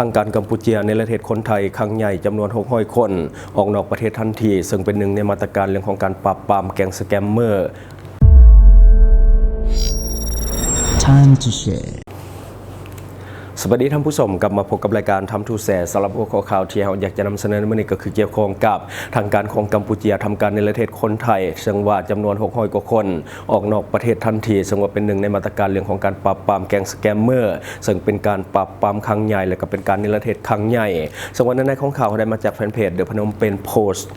างการกัมพูชีในประเทศคนไทยครั้งใหญ่จำนวน600 คนออกนอกประเทศทันทีซึ่งเป็นหนึ่งในมาตรการเรื่องของการปราบปรามแก๊งสแกมเมอร์ Time to shareสวัสดีท่านผู้ชมกลับมาพบกับรายการทำทูแสสำหรับหัวข้อข่าวที่เราอยากจะนำเสนอในวันนี้ก็คือเกี่ยวข้องกับทางการของกัมพูชีทำการในประเทศคนไทยซึ่งว่าจำนวน600 กว่าคนออกนอกประเทศทันทีซึ่งว่าเป็นหนึ่งในมาตรการเรื่องของการปราบปรามแก๊งสแกมเมอร์ซึ่งเป็นการปราบปรามครั้งใหญ่และก็เป็นการในประเทศครั้งใหญ่ซึ่งวันนั้นในของข่าวได้มาจากแฟนเพจเดอะพนมเปญโพสต์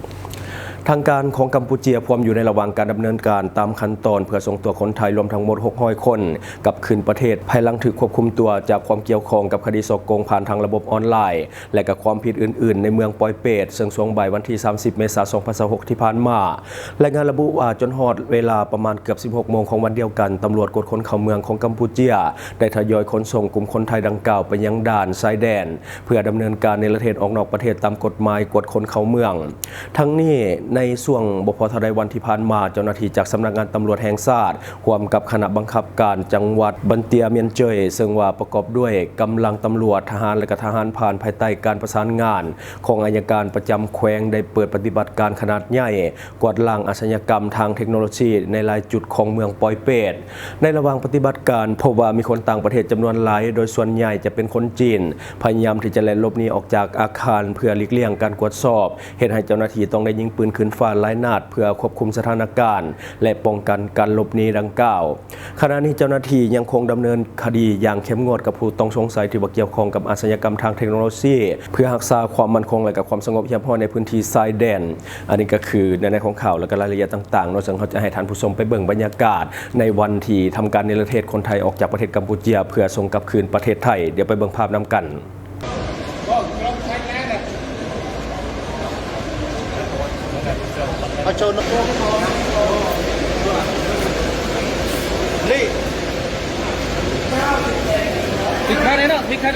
ทางการของกัมพูชีพร้อมอยู่ในระหว่างการดำเนินการตามขั้นตอนเพื่อส่งตัวคนไทยรวมทั้งหมด600 คนกลับคืนประเทศภายหลังถูกควบคุมตัวจากความเกี่ยวข้องกับคดีฉ้อโกงผ่านทางระบบออนไลน์และกับความผิดอื่นๆในเมืองปอยเปตซึ่งช่วงบ่ายวันที่30 เมษายน 2026 ที่ผ่านมารายงานระบุว่าจนฮอดเวลาประมาณเกือบ 16 โมงของวันเดียวกันตำรวจกวดค้นเข้าเมืองของกัมพูชีได้ทยอยขนส่งกลุ่มคนไทยดังกล่าวไปยังด่านชายแดนเพื่อดำเนินการในประเทศออกนอกประเทศตามกฎหมายกวดค้นเข้าเมืองทั้งนี้ในช่วงพอทดวันที่ผ่านมาเจ้าหน้าที่จากสำนักงานตำรวจแห่งชาติร่วมกับคณะบังคับการจังหวัดบันเตียเมียนเจยซึ่งว่าประกอบด้วยกำลังตำรวจทหารและก็ทหารผ่านภายใต้การประสานงานของอัยการประจำแขวงได้เปิดปฏิบัติการขนาดใหญ่กวาดล้างอาชญากรรมทางเทคโนโลยีในหลายจุดของเมืองปอยเปตในระหว่างปฏิบัติการพบว่ามีคนต่างประเทศจำนวนหลายโดยส่วนใหญ่จะเป็นคนจีนพยายามที่จะแล่นหลบหนีออกจากอาคารเพื่อหลีกเลี่ยงการกวดสอบเหตุให้เจ้าหน้าที่ต้องได้ยิงปืนขึ้นฟ้าหลายนัดเพื่อควบคุมสถานการณ์และป้องกันการหลบหนีดังกล่าวขณะนี้เจ้าหน้าที่ยังคงดำเนินคดีอย่างเข้มงวดกับผู้ต้องสงสัยที่เกี่ยวข้องกับอาชญากรรมทางเทคโนโลยีเพื่อรักษาความมั่นคงและกับความสงบเรียบร้อยในพื้นที่ชายแดนอันนี้ก็คือในของข่าวและก็รายละเอียดต่างๆนอกจากเขาจะให้ท่านผู้ชมไปเบิ่งบรรยากาศในวันที่ทำการในประเทศคนไทยออกจากประเทศกัมพูชีเพื่อส่งกลับคืนประเทศไทยเดี๋ยวไปเบิ่งภาพนำกันเอาโชว์นี่พิคาเนโน่นี่ท่าน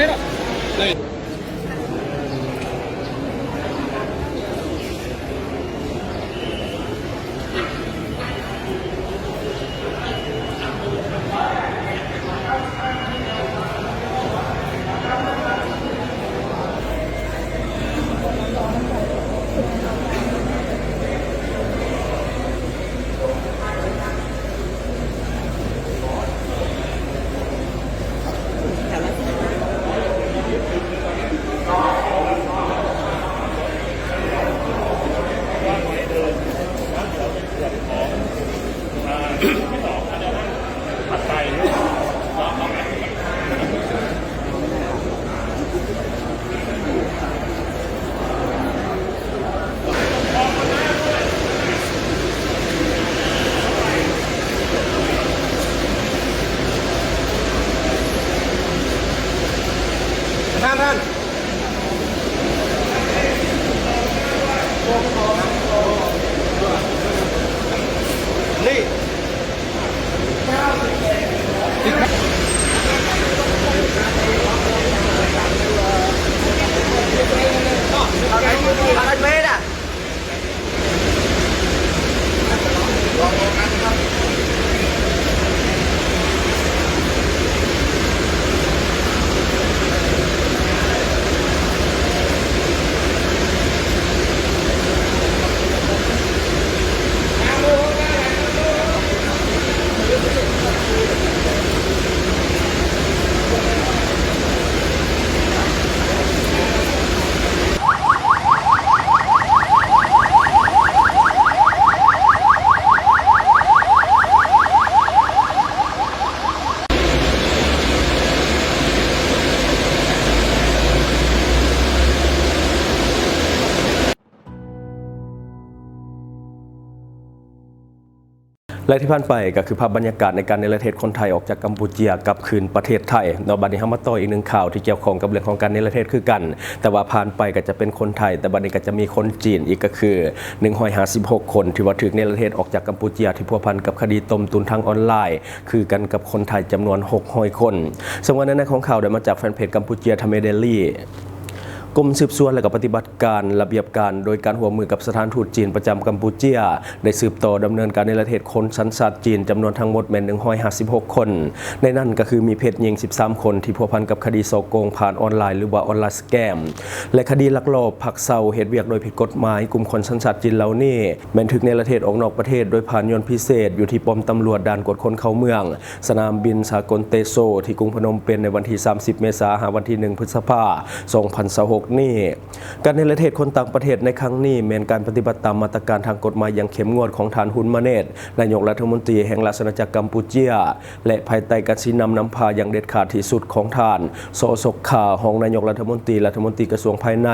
นี่อะไรเมตรอ่ะและที่ผ่านไปก็คือภาพบรรยากาศในการเนรเทศคนไทยออกจากกัมพูชีกลับคืนประเทศไทยในบัดนี้มาต่ออีกหนึ่งข่าวที่เกี่ยวข้องกับเรื่องของการเนรเทศคือกันแต่ว่าผ่านไปก็จะเป็นคนไทยแต่บัดนี้ก็จะมีคนจีนอีกก็คือ156 คนที่ว่าถูกเนรเทศออกจากกัมพูชีที่พัวพันกับคดีต้มตุนทางออนไลน์คือกันกับคนไทยจำนวน600 คนซึ่งวันนั้นของข่าวได้มาจากแฟนเพจกัมพูชีทเมเดลี่ กรมสืบสวนและก็ปฏิบัติการระเบียบการโดยการร่วมมือกับสถานทูตจีนประจำกัมพูเชียได้สืบต่อดำเนินการในประเทศคนสัญชาติจีนจำนวนทั้งหมดแม่น156 คนในนั้นก็คือมีเพศหญิง13 คนที่พัวพันกับคดีฉ้อโกงผ่านออนไลน์หรือว่าออนไลน์สแกมและคดีลักลอบพักเซาเหตุเวียกโดยผิดกฎหมายกลุ่มคนสัญชาติจีนเหล่านี้แม่นถึกในประเทศออกนอกประเทศโดยผ่านยนต์พิเศษอยู่ที่ป้อมตำรวจด่านกวดคนเข้าเมืองสนามบินสากลเตโซที่กรุงพนมเปญในวันที่30 เมษายนวันที่1 พฤษภาคม 2026 นี้การในประเทศคนต่างประเทศในครั้งนี้แม้นการปฏิบัติตามมาตรการทางกฎหมายอย่างเข้มงวดของท่านฮุนมาเนตนายกรัฐมนตรีแห่งราชอาณาจักรกัมพูเชียและภายใต้การชี้นำพาอย่างเด็ดขาดที่สุดของท่านโซศกขาของนายกรัฐมนตรีกระทรวงภายใน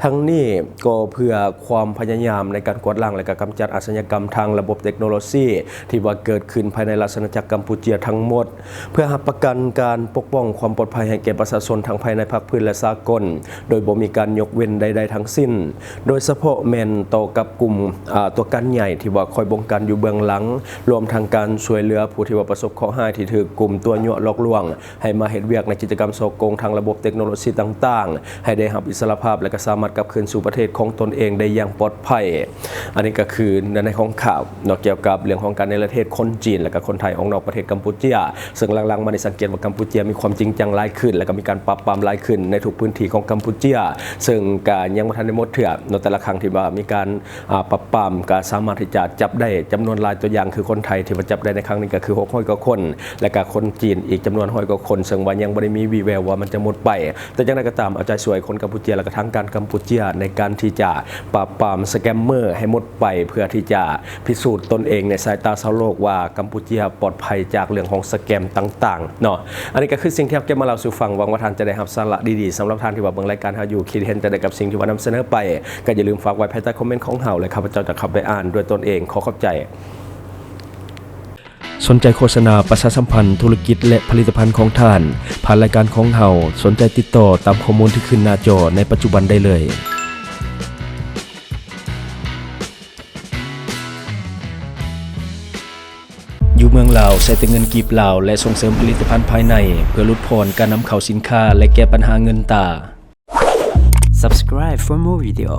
ทั้งนี้ก็เพื่อความพยายามในการกวาดล้างและกำจัดอาชญากรรมทางระบบเทคโนโลยีที่ว่าเกิดขึ้นภายในราชอาณาจักรกัมพูเชียทั้งหมดเพื่อรับประกันการปกป้องความปลอดภัยให้แก่ประชาชนทั้งภายในภาคพื้นและสากลโดยบ่มีการยกเว้นใดๆทั้งสิ้นโดยเฉพาะแม่นต่อกับกลุ่มตัวการใหญ่ที่ว่าคอยบงการอยู่เบื้องหลังรวมทางการช่วยเหลือผู้ที่ว่าประสบข้อร้ายที่ถูกกลุ่มตัวยั่วหลอกลวงให้มาเฮ็ดเวียกในกิจกรรมฉ้อโกงทางระบบเทคโนโลยีต่างๆให้ได้รับอิสรภาพและก็สามารถกลับคืนสู่ประเทศของตนเองได้อย่างปลอดภัยอันนี้ก็คือในของข่าวเกี่ยวกับเรื่องของการในประเทศคนจีนและก็คนไทยออกนอกประเทศกัมพูเชียซึ่งหลังๆมาได้สังเกตว่ากัมพูเชียมีความจริงจังหลายขึ้นและก็มีการปราบปรามหลายขึ้นในทุกพื้นที่ของกัมพูเชียซึ่งการยังบ่ทันได้หมดเถื่อในแต่ละครั้งที่ว่ามีการปราบปรามก็สามารถที่จะจับได้จำนวนหลายตัวอย่างคือคนไทยที่ว่าจับได้ในครั้งนี้ก็คือ600 กว่าคนและก็คนจีนอีกจำนวน100 กว่าคนซึ่งว่ายังบ่ได้มีวี่แววว่ามันจะหมดไปแต่อย่างไรก็ตามเอาใจช่วยคนกัมพูเชียและก็ทางการกัมพูเชียในการที่จะปราบปรามสแกมเมอร์ให้หมดไปเพื่อที่จะพิสูจน์ตนเองในสายตาชาวโลกว่ากัมพูเชียปลอดภัยจากเรื่องของสแกมต่างๆเนาะอันนี้ก็คือสิ่งที่เก็บมาเล่าสู่ฟังหวังว่าท่านจะได้รับสาระดีๆสำหรับท่านที่ว่าเบิ่งรายการเฮาอยู่คิดเห็นจะได้กับสิ่งที่ว่านำเสนอไปก็อย่าลืมฝากไว้ภายใต้คอมเมนต์ของเฮาและข้าพเจ้าจะเข้าไปอ่านด้วยตนเองขอขอบใจสนใจโฆษณาประชาสัมพันธ์ธุรกิจและผลิตภัณฑ์ของท่านผ่านรายการของเฮาสนใจติดต่อตามข้อมูลที่ขึ้นหน้าจอในปัจจุบันได้เลยอยู่เมืองลาวใช้แต่เงินกีบลาวและส่งเสริมผลิตภัณฑ์ภายในเพื่อลดพรการนำเข้าสินค้าและแก้ปัญหาเงินตา Subscribe for more video.